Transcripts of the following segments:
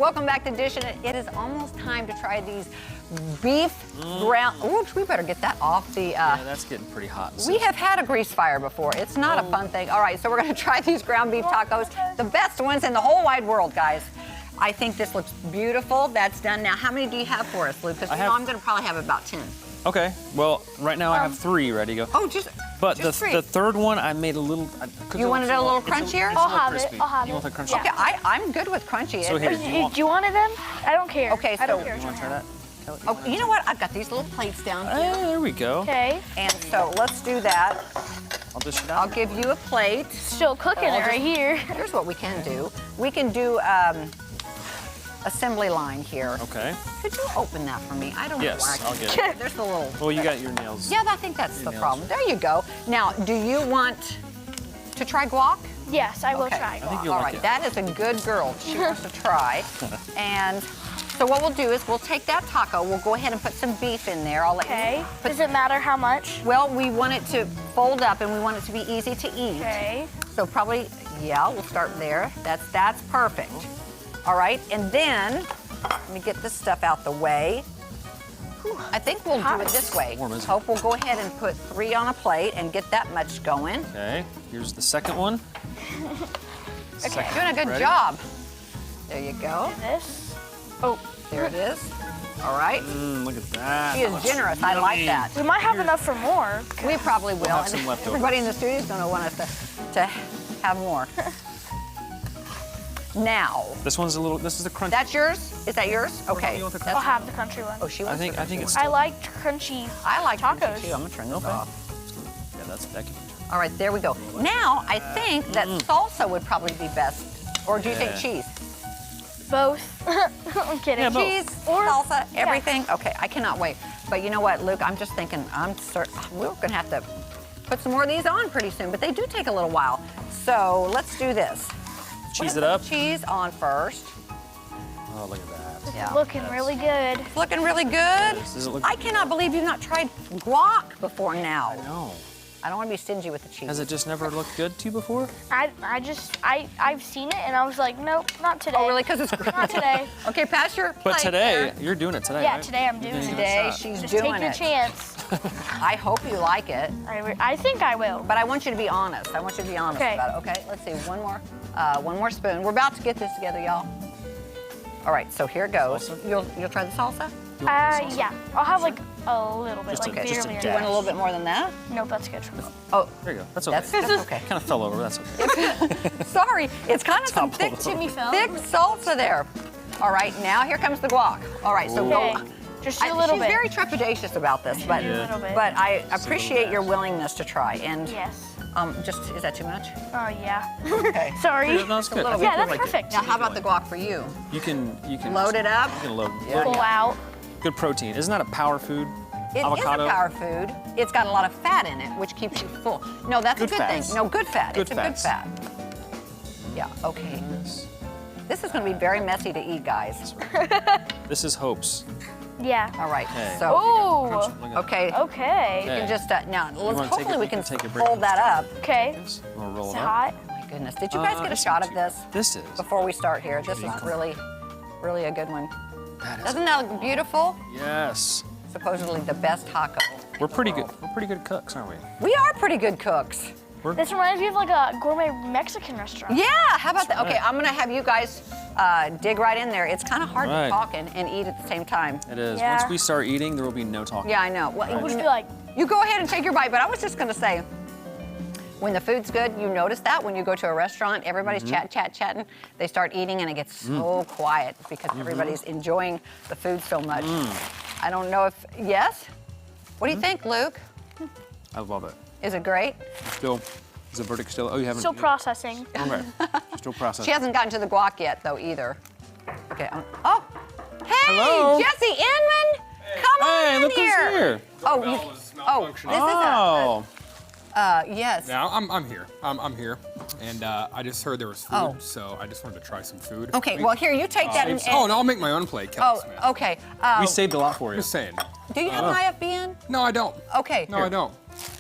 Welcome back to Dishin. It is almost time to try these beef ground. Oops, we better get that off the. Yeah, that's getting pretty hot. We have had a grease fire before. It's not a fun thing. All right, so we're going to try these ground beef tacos, the best ones in the whole wide world, guys. I think this looks beautiful. That's done now. How many do you have for us, Luke? Because I'm going to probably have about 10. Okay. Well, right now I have 3 ready to go. Oh, just. But just the third one I made a little. You wanted it a little crunchier? I'll have it. I'll have it. You want the crunchy? Yeah. Okay, I'm good with crunchy. So here, Do you want it then? I don't care. Okay, I don't so care. You want to try that? Oh, you know what? I've got these little plates down here. There we go. Okay. And so let's do that. I'll dish it I'll out. give you a plate. Still cooking it right here. Here's what we can do. We can do assembly line here. Okay. Could you open that for me? I don't know where I Yes, can I'll get do it. There's the little. Well, you got your nails. Yeah, I think that's the nails. problem. There you go. Now, do you want to try guac? Yes, I will Okay. try. I think you'll All like right, it. that is a good girl. She wants to try. And so what we'll do is we'll take that taco. We'll go ahead and put some beef in there. I'll let Okay. you put. Does it matter how much? Well, we want it to fold up and we want it to be easy to eat. Okay. So probably, yeah, we'll start there. That's perfect. All right, and then let me get this stuff out the way. I think we'll do it this way. Warm, isn't it? Hope we'll go ahead and put 3 on a plate and get that much going. Okay. Here's the second one. Okay, doing a good Ready? job. There you go. This. Oh, there it is. All right. Look at that. She is generous. I like that. We might have enough for more. We probably will. have And some leftovers. everybody in the studio is going to want us to have more. Now, This one's a little. This is the crunchy. that's yours? Is that yours? Okay. You want the I'll have the country one. Oh, she I wants think the crunchy it's. one. I like crunchy. I like tacos. crunchy too. I'm going to turn this off. Yeah, that can. All right, there we go. Now, I think that salsa would probably be best. Or do you think Yeah. cheese? Both. I'm kidding. Yeah, both. Cheese, Or- salsa, yeah. everything? Okay, I cannot wait. But you know what, Luke, I'm just thinking, we're going to have to put some more of these on pretty soon, but they do take a little while. So let's do this. Cheese We're it gonna up. put cheese on first. Oh, look at that. Yeah. Looking really good. It's looking really good. Does it look? I cannot believe you've not tried guac before now. No. I don't want to be stingy with the cheese. Has it just never looked good to you before? I've seen it and I was like, nope, not today. Oh, really? Because it's Not today. Okay, pass your But plate today, there. you're doing it today, Yeah, right? today I'm doing You're it. gonna Today give it a shot. she's Just doing take your it. chance. I hope you like it, I think I will. but I want you to be honest. I want you to be honest Okay. about it. Okay, let's see. One more spoon. We're about to get this together, y'all. All right, so here goes. Salsa? You'll try the salsa? Yeah. I'll have like a little bit, Just like a- just a barely. dash. You want a little bit more than that? Nope, that's good. Oh, There you go. That's okay. that's okay. Kind of fell over. That's okay. Sorry, it's kind of some Toppled thick, over. Timmy fell. thick salsa there. All right, now here comes the guac. All right, so Okay. go. Just a little She's bit. very trepidatious about this, but A little bit. but I appreciate your willingness to try. And Yes. just is that too much? Oh yeah. Okay. Sorry. Yeah, no, it's good. little I bit. think Yeah, we'll that's like it. perfect. Now, how about the guac for you? You can Load it up. You can load. Yeah. Pull out. Good protein. Isn't that a power food? It is Avocado. a power food. It's got a lot of fat in it, which keeps you full. No, that's Good a good fats. thing. No, good fat. Good it's fats. a good fat. Yeah, okay. This is going to be very messy to eat, guys. This is Hope's. Yeah. All right, Okay. so, Ooh. Look at okay. Okay. You can just, now, wanna take hopefully it- we you can can take a break fold from that up. Okay. this. We'll roll Is it it up. hot? Oh my goodness, did you guys get a This shot is of this This is. before we start here? This is really, really a good one. That is. Doesn't that look beautiful? Yes. Supposedly the best taco. We're pretty good. We're pretty good cooks, aren't we? We are pretty good cooks. This reminds me of like a gourmet Mexican restaurant. Yeah, how about that? Okay, right. I'm gonna have you guys dig right in there. It's kind of hard to Right. talk and eat at the same time. It is. Yeah. Once we start eating, there will be no talking. Yeah, I know. Well, We'll just be like, you go ahead and take your bite, but I was just gonna say, when the food's good, you notice that when you go to a restaurant, everybody's chatting. They start eating and it gets so quiet because everybody's enjoying the food so much. I don't know if, yes? What do you think, Luke? I love it. Is it great? Still, is the verdict still? Oh, you haven't. still processing. Okay. Still processing. She hasn't gotten to the guac yet, though, either. Okay. Oh, hey, Hello. Jesse Inman, come on Hey, in look who's here. Oh, Bell you, is oh, malfunctioning. this Oh. is yes. Now I'm here. I'm here, and I just heard there was food, Oh. so I just wanted to try some food. Okay, well, here, you take that and. Oh, no, I'll make my own plate, Oh, Kelly Smith. okay. We saved a lot for you. Just saying. Do you have an IFBN? No, I don't. Okay. No, I don't.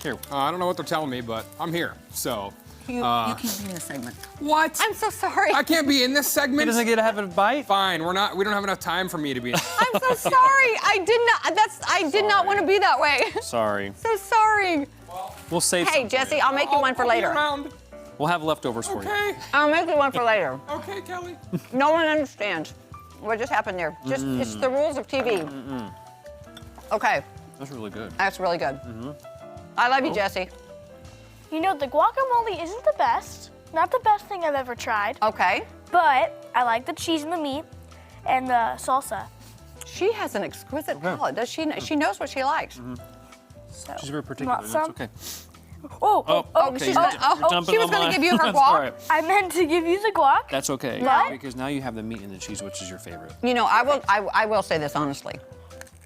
Here. I don't know what they're telling me, but I'm here. So You can't be in a segment. What? I'm so sorry. I can't be in this He segment. doesn't get to have a bite? Fine. We don't have enough time for me to be. I'm so sorry. I did not want to be that way. Sorry. So sorry. We'll save Hey, some for Jesse, you. I'll make you one for later. Around. We'll have leftovers for you. Okay. I'll make you one for later. Okay, Kelly. No one understands what just happened there. Just it's the rules of TV. Okay, That's really good. that's really good. I love you, Jesse. You know, the guacamole isn't the best. Not the best thing I've ever tried. Okay. But I like the cheese and the meat and the salsa. She has an exquisite palate. Does she? She knows what she likes. So, She's very particular. want That's some? okay. Oh, okay. she's You're gonna- oh, jumping she was on gonna my- give you her That's guac. all right. I meant to give you the guac. That's okay. What? Because now you have the meat and the cheese, which is your favorite. You know, I will say this honestly.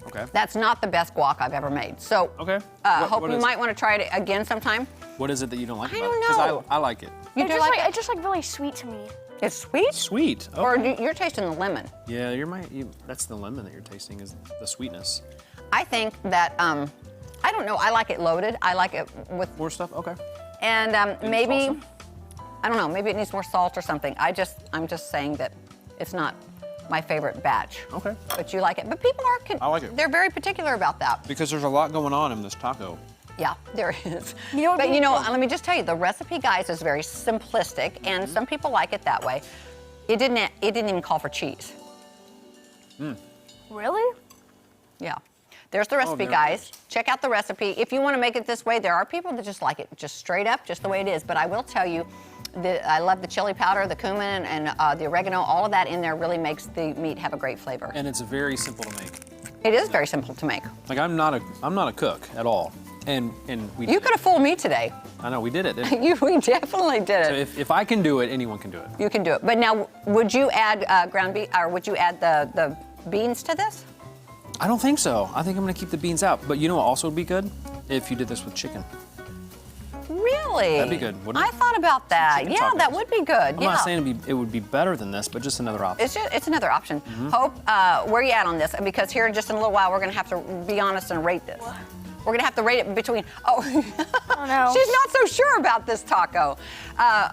Okay. That's not the best guac I've ever made. So, Okay. hope what you is might want to try it again sometime. What is it that you don't like I about don't it? 'Cause know. I like it. You It's do just like it? it's just like really sweet to me. It's sweet? Sweet. Okay. Or you're tasting the lemon? Yeah, that's the lemon that you're tasting is the sweetness. I think that, I don't know, I like it loaded. I like it with, More stuff? Okay. and Maybe maybe, salsa? I don't know, maybe it needs more salt or something. I'm just saying that it's not my favorite batch. Okay. But you like it. But people are, I like it. They're very particular about that. Because there's a lot going on in this taco. Yeah, there is. You know what But we- you know, let me just tell you, the recipe, guys, is very simplistic, and some people like it that way. It didn't even call for cheese. Really? Yeah. There's the recipe, there it guys. is. Check out the recipe. If you want to make it this way, there are people that just like it just straight up, just the way it is. But I will tell you, I love the chili powder, the cumin, and the oregano. All of that in there really makes the meat have a great flavor. And it's very simple to make. It is very simple to make. Like I'm not a cook at all. And we You did could have fooled me today. it. I know we did it. didn't we? We definitely did So it. if I can do it, anyone can do it. You can do it. But now, would you add ground beef, or would you add the beans to this? I don't think so. I think I'm gonna keep the beans out. But you know what also would be good? If you did this with chicken. Really? That'd be good, wouldn't it? I thought about that. chicken Yeah, that tacos. would be good. I'm yeah. not saying it would be better than this, but just another option. It's another option. Hope, where are you at on this? Because here in just in a little while, we're going to have to be honest and rate this. We're going to have to rate it between, Oh no. she's not so sure about this taco.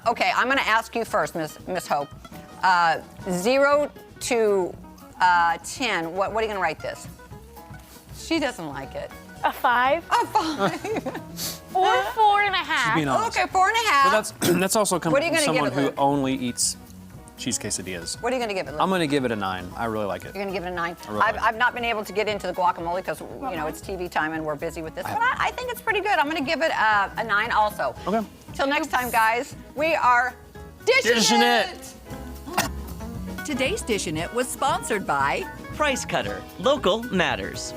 Okay, I'm going to ask you first, Miss Hope. 0 to 10, what are you going to rate this? She doesn't like it. A 5 A 5. or 4.5. Being honest. Okay, 4.5. But that's also coming What are you from gonna give someone it, who Luke? only eats cheese quesadillas. What are you going to give it, Luke? I'm gonna give it a 9. I really like it. You're gonna give it a 9. really like I've not been able to get into the guacamole because you know it's TV time and we're busy with this, but I think it's pretty good. I'm gonna give it a 9 also. Okay. Till next time, guys. We are dishing Dishing it. Today's Dishin' It was sponsored by Price Cutter. Local matters.